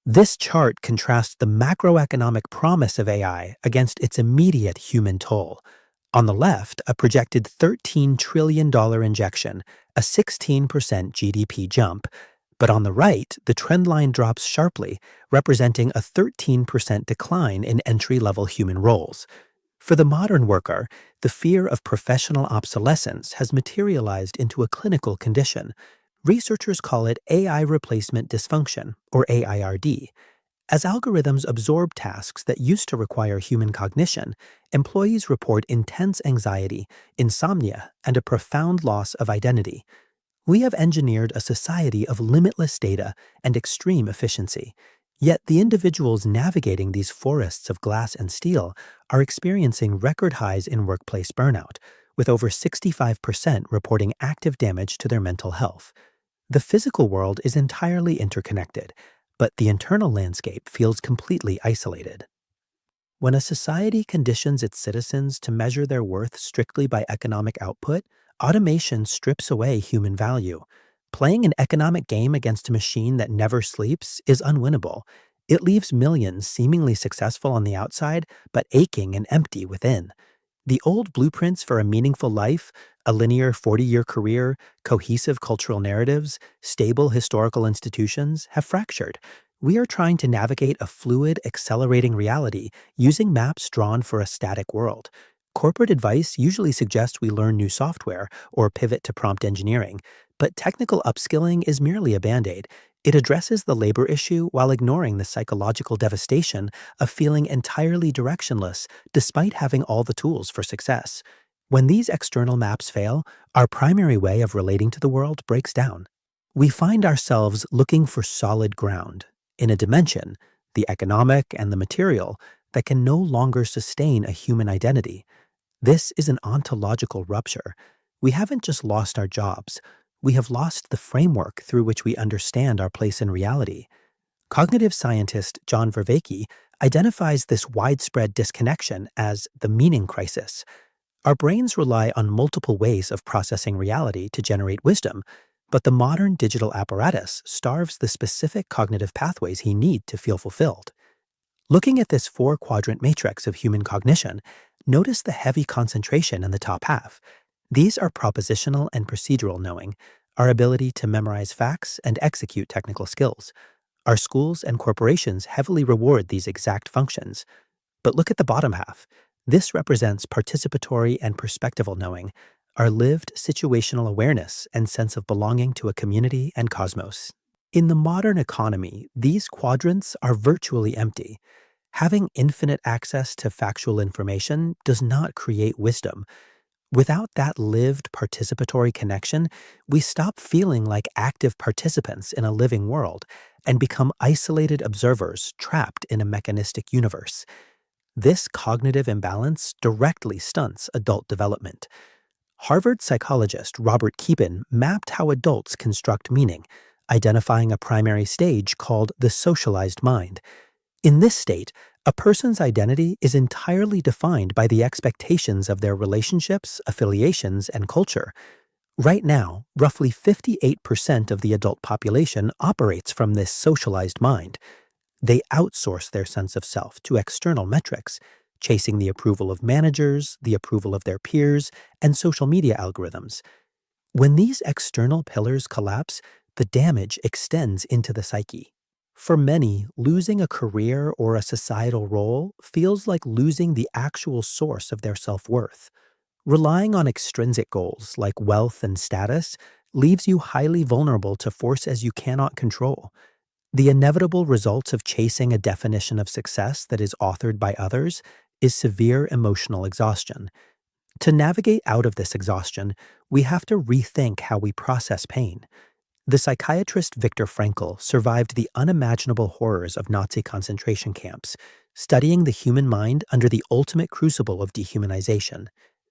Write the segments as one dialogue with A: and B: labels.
A: This chart contrasts the macroeconomic promise of AI against its immediate human toll. On the left, a projected $13 trillion injection, a 16% GDP jump. But on the right, the trend line drops sharply, representing a 13% decline in entry-level human roles. For the modern worker, the fear of professional obsolescence has materialized into a clinical condition. Researchers call it AI replacement dysfunction, or AIRD. As algorithms absorb tasks that used to require human cognition, employees report intense anxiety, insomnia, and a profound loss of identity. We have engineered a society of limitless data and extreme efficiency. Yet the individuals navigating these forests of glass and steel are experiencing record highs in workplace burnout, with over 65% reporting active damage to their mental health. The physical world is entirely interconnected, but the internal landscape feels completely isolated. When a society conditions its citizens to measure their worth strictly by economic output, automation strips away human value. Playing an economic game against a machine that never sleeps is unwinnable. It leaves millions seemingly successful on the outside, but aching and empty within. The old blueprints for a meaningful life, a linear 40-year career, cohesive cultural narratives, stable historical institutions, have fractured. We are trying to navigate a fluid, accelerating reality using maps drawn for a static world. Corporate advice usually suggests we learn new software or pivot to prompt engineering, but technical upskilling is merely a band-aid. It addresses the labor issue while ignoring the psychological devastation of feeling entirely directionless despite having all the tools for success. When these external maps fail, our primary way of relating to the world breaks down. We find ourselves looking for solid ground in a dimension, the economic and the material, that can no longer sustain a human identity. This is an ontological rupture. We haven't just lost our jobs. We have lost the framework through which we understand our place in reality. Cognitive scientist John Vervaeke identifies this widespread disconnection as the meaning crisis. Our brains rely on multiple ways of processing reality to generate wisdom, but the modern digital apparatus starves the specific cognitive pathways he needs to feel fulfilled. Looking at this four-quadrant matrix of human cognition, notice the heavy concentration in the top half. These are propositional and procedural knowing, our ability to memorize facts and execute technical skills. Our schools and corporations heavily reward these exact functions. But look at the bottom half. This represents participatory and perspectival knowing, our lived situational awareness and sense of belonging to a community and cosmos. In the modern economy, these quadrants are virtually empty. Having infinite access to factual information does not create wisdom. Without that lived participatory connection, we stop feeling like active participants in a living world and become isolated observers trapped in a mechanistic universe. This cognitive imbalance directly stunts adult development. Harvard psychologist Robert Keeban mapped how adults construct meaning, identifying a primary stage called the socialized mind. In this state, a person's identity is entirely defined by the expectations of their relationships, affiliations, and culture. Right now, roughly 58% of the adult population operates from this socialized mind. They outsource their sense of self to external metrics, chasing the approval of managers, the approval of their peers, and social media algorithms. When these external pillars collapse, the damage extends into the psyche. For many, losing a career or a societal role feels like losing the actual source of their self-worth. Relying on extrinsic goals like wealth and status leaves you highly vulnerable to forces you cannot control. The inevitable results of chasing a definition of success that is authored by others is severe emotional exhaustion. To navigate out of this exhaustion, we have to rethink how we process pain. The psychiatrist Viktor Frankl survived the unimaginable horrors of Nazi concentration camps, studying the human mind under the ultimate crucible of dehumanization.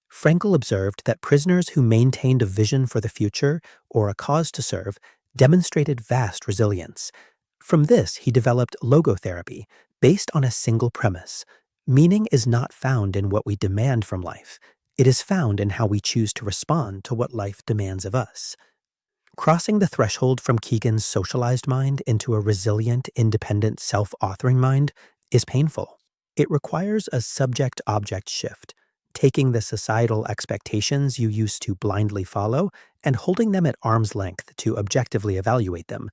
A: Frankl observed that prisoners who maintained a vision for the future or a cause to serve demonstrated vast resilience. From this, he developed logotherapy, based on a single premise. Meaning is not found in what we demand from life. It is found in how we choose to respond to what life demands of us. Crossing the threshold from Keegan's socialized mind into a resilient, independent, self-authoring mind is painful. It requires a subject-object shift, taking the societal expectations you used to blindly follow and holding them at arm's length to objectively evaluate them.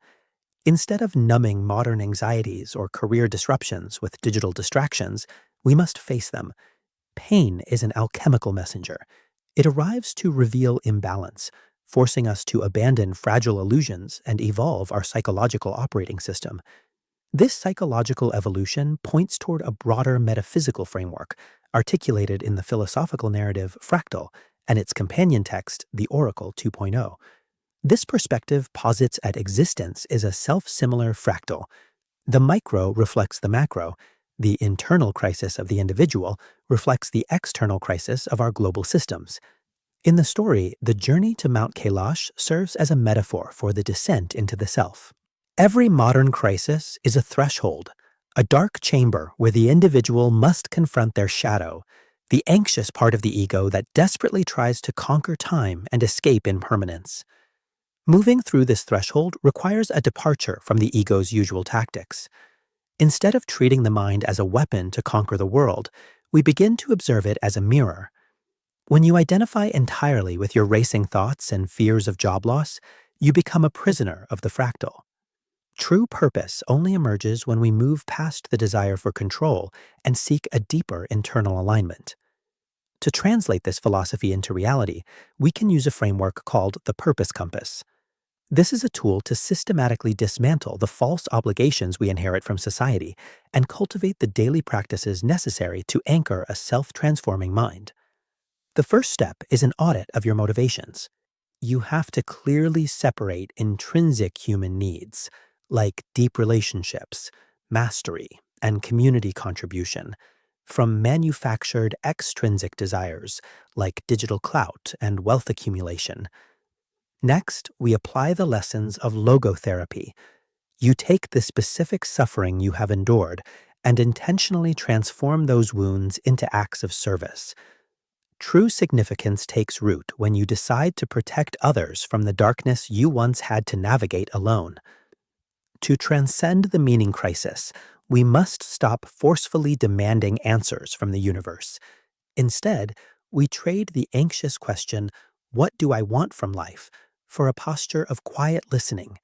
A: Instead of numbing modern anxieties or career disruptions with digital distractions, we must face them. Pain is an alchemical messenger. It arrives to reveal imbalance, forcing us to abandon fragile illusions and evolve our psychological operating system. This psychological evolution points toward a broader metaphysical framework, articulated in the philosophical narrative Fractal and its companion text, The Oracle 2.0. This perspective posits that existence is a self-similar fractal. The micro reflects the macro. The internal crisis of the individual reflects the external crisis of our global systems. In the story, the journey to Mount Kailash serves as a metaphor for the descent into the self. Every modern crisis is a threshold, a dark chamber where the individual must confront their shadow, the anxious part of the ego that desperately tries to conquer time and escape impermanence. Moving through this threshold requires a departure from the ego's usual tactics. Instead of treating the mind as a weapon to conquer the world, we begin to observe it as a mirror. When you identify entirely with your racing thoughts and fears of job loss, you become a prisoner of the fractal. True purpose only emerges when we move past the desire for control and seek a deeper internal alignment. To translate this philosophy into reality, we can use a framework called the Purpose Compass. This is a tool to systematically dismantle the false obligations we inherit from society and cultivate the daily practices necessary to anchor a self-transforming mind. The first step is an audit of your motivations. You have to clearly separate intrinsic human needs, like deep relationships, mastery, and community contribution, from manufactured extrinsic desires, like digital clout and wealth accumulation. Next, we apply the lessons of logotherapy. You take the specific suffering you have endured and intentionally transform those wounds into acts of service. True significance takes root when you decide to protect others from the darkness you once had to navigate alone. To transcend the meaning crisis, we must stop forcefully demanding answers from the universe. Instead, we trade the anxious question, "What do I want from life?" for a posture of quiet listening.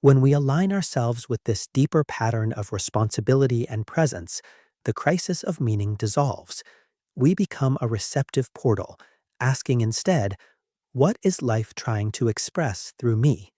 A: When we align ourselves with this deeper pattern of responsibility and presence, the crisis of meaning dissolves. We become a receptive portal, asking instead, "What is life trying to express through me?"